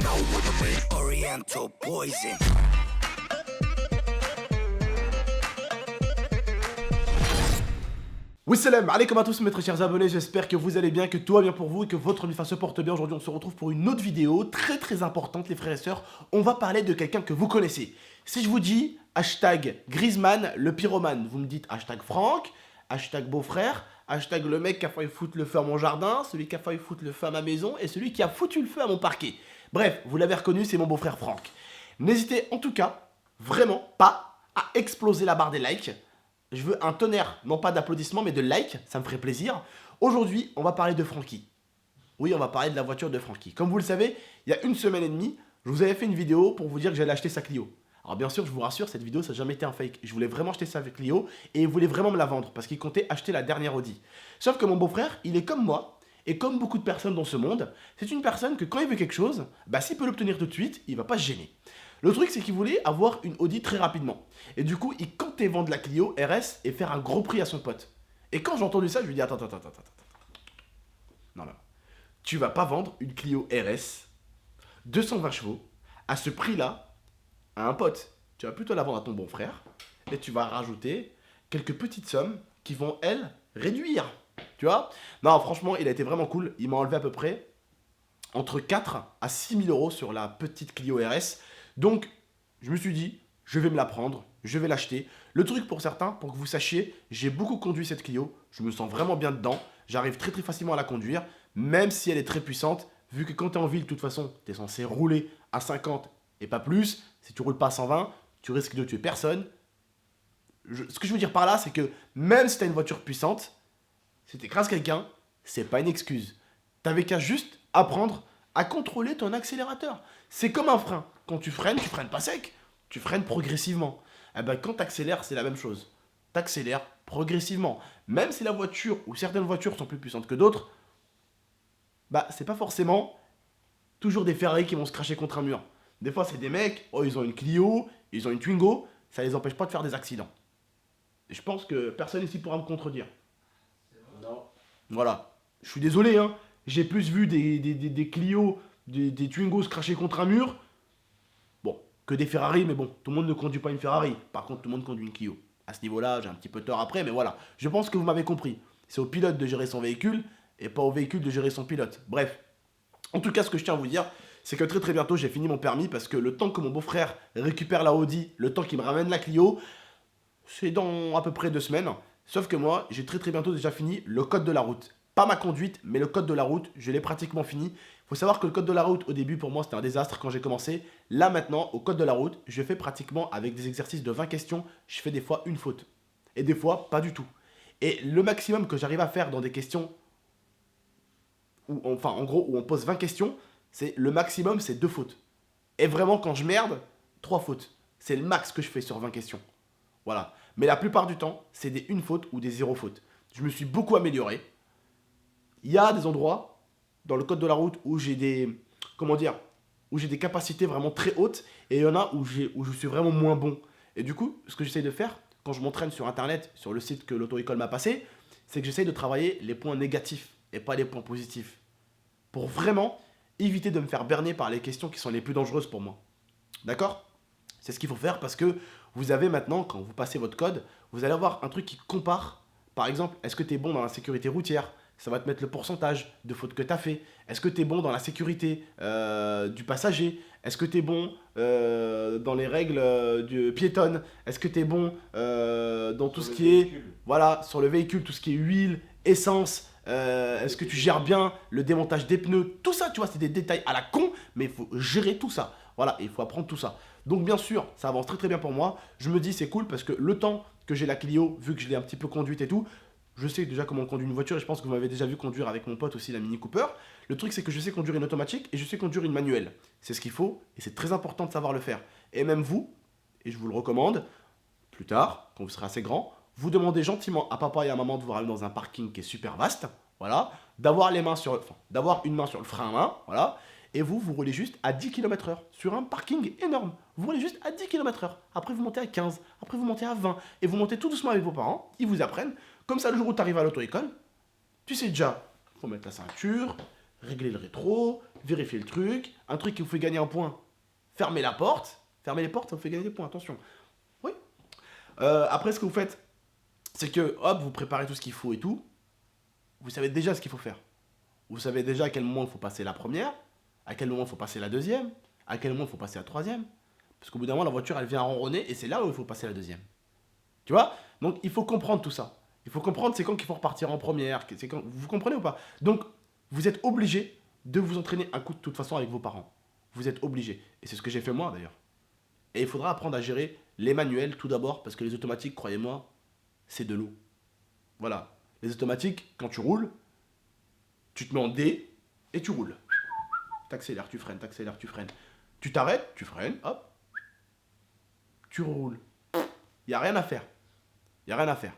know what I mean? Oriental poison. Salam alaikum à tous mes très chers abonnés, j'espère que vous allez bien, que tout va bien pour vous et que votre MIFA se porte bien. Aujourd'hui on se retrouve pour une autre vidéo très importante les frères et sœurs. On va parler de quelqu'un que vous connaissez. Si je vous dis hashtag Griezmann le pyromane, vous me dites hashtag Franck, hashtag beau-frère, hashtag le mec qui a failli foutre le feu à mon jardin, celui qui a failli foutre le feu à ma maison et celui qui a foutu le feu à mon parquet. Bref, vous l'avez reconnu, c'est mon beau-frère Franck. N'hésitez en tout cas vraiment pas à exploser la barre des likes. Je veux un tonnerre, non pas d'applaudissements, mais de likes, ça me ferait plaisir. Aujourd'hui, on va parler de Francky. Oui, on va parler de la voiture de Francky. Comme vous le savez, il y a 1 semaine et demie, je vous avais fait une vidéo pour vous dire que j'allais acheter sa Clio. Alors bien sûr, je vous rassure, cette vidéo, ça n'a jamais été un fake. Je voulais vraiment acheter sa Clio et il voulait vraiment me la vendre parce qu'il comptait acheter la dernière Audi. Sauf que mon beau-frère, il est comme moi et comme beaucoup de personnes dans ce monde, c'est une personne que quand il veut quelque chose, bah s'il peut l'obtenir tout de suite, il va pas se gêner. Le truc, c'est qu'il voulait avoir une Audi très rapidement. Et du coup, il comptait vendre la Clio RS et faire un gros prix à son pote. Et quand j'ai entendu ça, je lui ai dit, attends. Non. Tu vas pas vendre une Clio RS 220 chevaux à ce prix-là à un pote. Tu vas plutôt la vendre à ton bon frère et tu vas rajouter quelques petites sommes qui vont, elles, réduire. Tu vois? Non, franchement, il a été vraiment cool. Il m'a enlevé à peu près entre 4 à 6 000 euros sur la petite Clio RS. Donc, je me suis dit, je vais me la prendre, je vais l'acheter. Le truc pour certains, pour que vous sachiez, j'ai beaucoup conduit cette Clio. Je me sens vraiment bien dedans. J'arrive très facilement à la conduire, même si elle est très puissante. Vu que quand tu es en ville, de toute façon, tu es censé rouler à 50 et pas plus. Si tu roules pas à 120, tu risques de tuer personne. Ce que je veux dire par là, c'est que même si tu as une voiture puissante, si tu écrases quelqu'un, c'est pas une excuse. Tu n'avais qu'à juste apprendre à contrôler ton accélérateur. C'est comme un frein. Quand tu freines pas sec, tu freines progressivement. Et ben quand tu accélères, c'est la même chose. Tu accélères progressivement. Même si la voiture ou certaines voitures sont plus puissantes que d'autres, bah c'est pas forcément toujours des Ferrari qui vont se cracher contre un mur. Des fois, c'est des mecs, oh ils ont une Clio, ils ont une Twingo, ça les empêche pas de faire des accidents. Et je pense que personne ici pourra me contredire. Non. Voilà. Je suis désolé, hein. J'ai plus vu des Clio, des Twingo se cracher contre un mur. Bon, que des Ferrari, mais bon, tout le monde ne conduit pas une Ferrari. Par contre, tout le monde conduit une Clio. À ce niveau-là, j'ai un petit peu tort après, mais voilà. Je pense que vous m'avez compris. C'est au pilote de gérer son véhicule et pas au véhicule de gérer son pilote. Bref. En tout cas, ce que je tiens à vous dire, c'est que très bientôt, j'ai fini mon permis parce que le temps que mon beau-frère récupère la Audi, le temps qu'il me ramène la Clio, c'est dans à peu près 2 semaines. Sauf que moi, j'ai très bientôt déjà fini le code de la route. Pas ma conduite, mais le code de la route, je l'ai pratiquement fini. Il faut savoir que le code de la route, au début, pour moi, c'était un désastre quand j'ai commencé. Là, maintenant, au code de la route, je fais pratiquement avec des exercices de 20 questions, je fais des fois une faute. Et des fois, pas du tout. Et le maximum que j'arrive à faire dans des questions, enfin, en gros, où on pose 20 questions, c'est le maximum, c'est 2 fautes. Et vraiment, quand je merde, 3 fautes. C'est le max que je fais sur 20 questions. Voilà. Mais la plupart du temps, c'est des 1 faute ou des 0 fautes. Je me suis beaucoup amélioré. Il y a des endroits dans le code de la route où j'ai des, où j'ai des capacités vraiment très hautes et il y en a où je suis vraiment moins bon. Et du coup, ce que j'essaie de faire quand je m'entraîne sur internet, sur le site que l'auto-école m'a passé, c'est que j'essaie de travailler les points négatifs et pas les points positifs. Pour vraiment éviter de me faire berner par les questions qui sont les plus dangereuses pour moi. D'accord ? C'est ce qu'il faut faire parce que vous avez maintenant, quand vous passez votre code, vous allez avoir un truc qui compare. Par exemple, est-ce que tu es bon dans la sécurité routière ? Ça va te mettre le pourcentage de fautes que tu as fait. Est-ce que tu es bon dans la sécurité du passager? Est-ce que tu es bon dans les règles du piétonne? Est-ce que tu es bon dans tout ce qui est... Voilà, sur le véhicule, tout ce qui est huile, essence. Est-ce que tu gères bien le démontage des pneus? Tout ça, tu vois, c'est des détails à la con, mais il faut gérer tout ça. Voilà, il faut apprendre tout ça. Donc bien sûr, ça avance très bien pour moi. Je me dis c'est cool parce que le temps que j'ai la Clio, vu que je l'ai un petit peu conduite et tout, je sais déjà comment on conduit une voiture et je pense que vous m'avez déjà vu conduire avec mon pote aussi la Mini Cooper. Le truc c'est que je sais conduire une automatique et je sais conduire une manuelle. C'est ce qu'il faut et c'est très important de savoir le faire. Et même vous, et je vous le recommande, plus tard, quand vous serez assez grand, vous demandez gentiment à papa et à maman de vous ramener dans un parking qui est super vaste, voilà, d'avoir une main sur le frein à main, voilà, et vous roulez juste à 10 km/h sur un parking énorme. Vous roulez juste à 10 km/h. Après, vous montez à 15, après, vous montez à 20, et vous montez tout doucement avec vos parents, ils vous apprennent. Comme ça, le jour où tu arrives à l'auto-école, tu sais déjà, il faut mettre la ceinture, régler le rétro, vérifier le truc, un truc qui vous fait gagner un point, fermez la porte. Fermez les portes, ça vous fait gagner des points, attention. Oui. Après, ce que vous faites, c'est que, hop, vous préparez tout ce qu'il faut et tout. Vous savez déjà ce qu'il faut faire. Vous savez déjà à quel moment il faut passer la première, à quel moment il faut passer la deuxième, à quel moment il faut passer la troisième. Parce qu'au bout d'un moment, la voiture, elle vient ronronner et c'est là où il faut passer la deuxième. Tu vois? Donc, il faut comprendre tout ça. Il faut comprendre c'est quand qu'il faut repartir en première. C'est quand... Vous comprenez ou pas? Donc, vous êtes obligé de vous entraîner un coup de toute façon avec vos parents. Vous êtes obligé. Et c'est ce que j'ai fait moi, d'ailleurs. Et il faudra apprendre à gérer les manuels tout d'abord, parce que les automatiques, croyez-moi, c'est de l'eau. Voilà. Les automatiques, quand tu roules, tu te mets en D et tu roules. T'accélères, tu freines, t'accélères, tu freines. Tu t'arrêtes, tu freines, hop. Tu roules. Il n'y a rien à faire. Il n'y a rien à faire.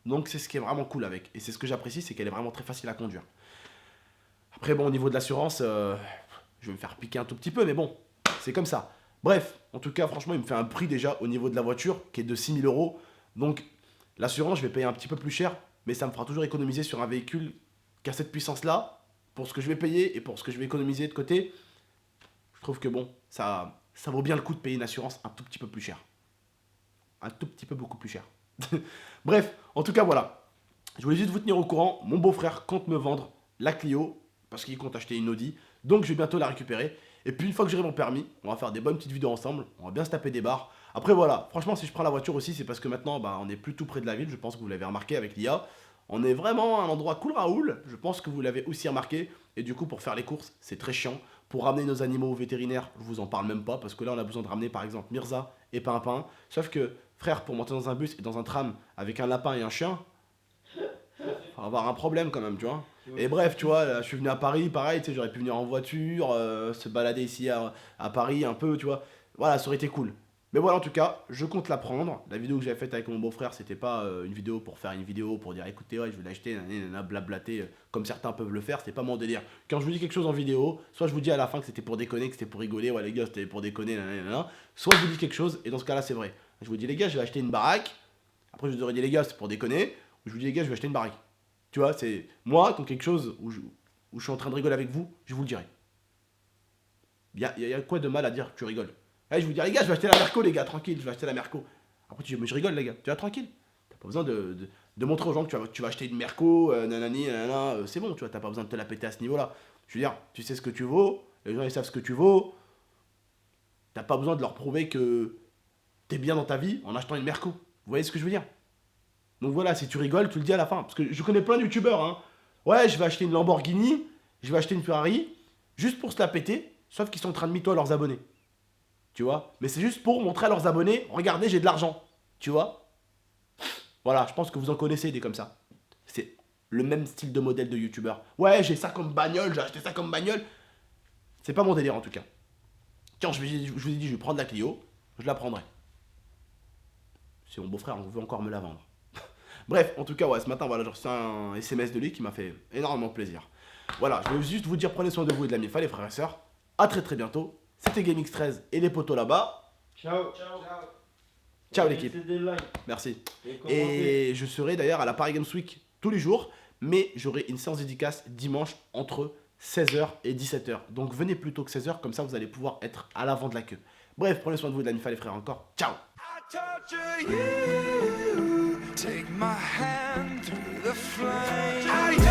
Donc c'est ce qui est vraiment cool avec. Et c'est ce que j'apprécie, c'est qu'elle est vraiment très facile à conduire. Après, bon, au niveau de l'assurance, je vais me faire piquer un tout petit peu, mais bon, c'est comme ça. Bref, en tout cas, franchement, il me fait un prix déjà au niveau de la voiture qui est de 6 000 €. Donc, l'assurance, je vais payer un petit peu plus cher, mais ça me fera toujours économiser sur un véhicule qui a cette puissance-là, pour ce que je vais payer et pour ce que je vais économiser de côté. Je trouve que bon, ça vaut bien le coup de payer une assurance un tout petit peu plus cher. Un tout petit peu beaucoup plus cher. Bref, en tout cas, voilà. Je voulais juste vous tenir au courant. Mon beau-frère compte me vendre la Clio, parce qu'il compte acheter une Audi. Donc, je vais bientôt la récupérer. Et puis une fois que j'aurai mon permis, on va faire des bonnes petites vidéos ensemble, on va bien se taper des barres. Après voilà, franchement si je prends la voiture aussi, c'est parce que maintenant on est plus tout près de la ville, je pense que vous l'avez remarqué avec l'IA. On est vraiment à un endroit cool Raoul, je pense que vous l'avez aussi remarqué. Et du coup pour faire les courses, c'est très chiant. Pour ramener nos animaux au vétérinaire, je vous en parle même pas, parce que là on a besoin de ramener par exemple Mirza et Pimpin. Sauf que frère, pour monter dans un bus et dans un tram avec un lapin et un chien, on va avoir un problème quand même, tu vois. Et bref, tu vois, là, je suis venu à Paris, pareil, tu sais, j'aurais pu venir en voiture, se balader ici à Paris un peu, tu vois. Voilà, ça aurait été cool. Mais voilà, en tout cas, je compte la prendre. La vidéo que j'avais faite avec mon beau-frère, c'était pas une vidéo pour faire une vidéo, pour dire écoutez, ouais, je vais l'acheter, nanana, blablater, comme certains peuvent le faire, c'est pas mon délire. Quand je vous dis quelque chose en vidéo, soit je vous dis à la fin que c'était pour déconner, que c'était pour rigoler, ouais les gars, c'était pour déconner, nanana, soit je vous dis quelque chose, et dans ce cas-là, c'est vrai. Je vous dis les gars, je vais acheter une baraque. Après, je vous aurais dit les gars, c'est pour déconner. Je vous dis les gars, je vais acheter une baraque. Tu vois, c'est moi, quand quelque chose où je suis en train de rigoler avec vous, je vous le dirai. Y a quoi de mal à dire tu rigoles? Allez, je vous dis, les gars, je vais acheter la Merco, les gars, tranquille, je vais acheter la Merco. Après, tu dis, mais je rigole, les gars, tu vas tranquille. T'as pas besoin de montrer aux gens que tu vas acheter une Merco, nanani, nanana, c'est bon, tu vois, t'as pas besoin de te la péter à ce niveau-là. Je veux dire, tu sais ce que tu vaux, les gens ils savent ce que tu vaux. T'as pas besoin de leur prouver que t'es bien dans ta vie en achetant une Merco. Vous voyez ce que je veux dire? Donc voilà, si tu rigoles, tu le dis à la fin. Parce que je connais plein de youtubeurs, hein. Ouais, je vais acheter une Lamborghini, je vais acheter une Ferrari, juste pour se la péter, sauf qu'ils sont en train de mytho à leurs abonnés. Tu vois? Mais c'est juste pour montrer à leurs abonnés, regardez, j'ai de l'argent. Tu vois? Voilà, je pense que vous en connaissez des comme ça. C'est le même style de modèle de youtubeur. Ouais, j'ai ça comme bagnole, j'ai acheté ça comme bagnole. C'est pas mon délire en tout cas. Tiens, je vous ai dit, je vais prendre la Clio, je la prendrai. Si mon beau-frère veut encore me la vendre. Bref, en tout cas, ouais, ce matin, voilà, j'ai reçu un SMS de lui qui m'a fait énormément plaisir. Voilà, je vais juste vous dire, prenez soin de vous et de la MIFA, les frères et sœurs. A très très bientôt. C'était GameX13 et les potos là-bas. Ciao. Ciao l'équipe. Mettez des likes Merci. et commentez. Et je serai d'ailleurs à la Paris Games Week tous les jours, mais j'aurai une séance dédicace dimanche entre 16h et 17h. Donc venez plus tôt que 16h, comme ça vous allez pouvoir être à l'avant de la queue. Bref, prenez soin de vous et de la MIFA, les frères, encore. Ciao. I torture you. Take my hand through the flame.